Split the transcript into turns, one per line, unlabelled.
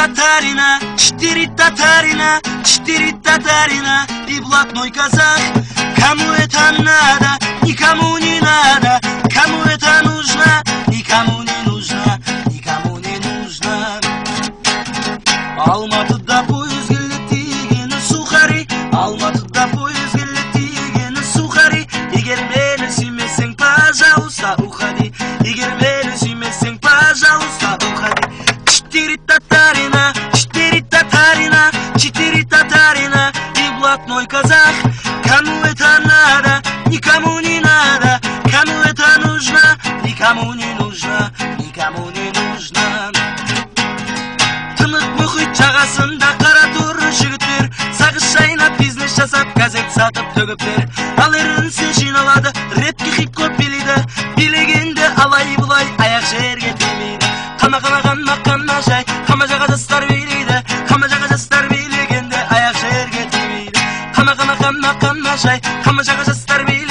татарина, 4 татарина, 4 татарина и блатной казах. Кому это надо, никому не надо. Кому это нужно, никому не нужно, никому не нужно. Алматыда поезд келет дегені сухари, Алматыда поезд келет дегені сухари. Егер мені сүймесең, пожалуйста, уходи. Егер мені сүймесең, пожалуйста, уходи. 4 татарина, 4 татарина, 4 татарина и блатной казах. Кому это надо, никому не надо. Кому это нужно, никому не нужно, никому не нужно. Тынық мұхит жағасында қара торы жігіттер сағыз шайнап бизнес жасап газет сатып төгіптер. Ал ерінсе жиналады, рэпке хип-хоп билейді. Билегенде алай бұлай аяқ жерге тимейді. Қама жай, қама жаға жастар билейді. Қама жаға жастар билегенде аяқ жерге тимейді. Қама жай, қама жаға жастар билейді.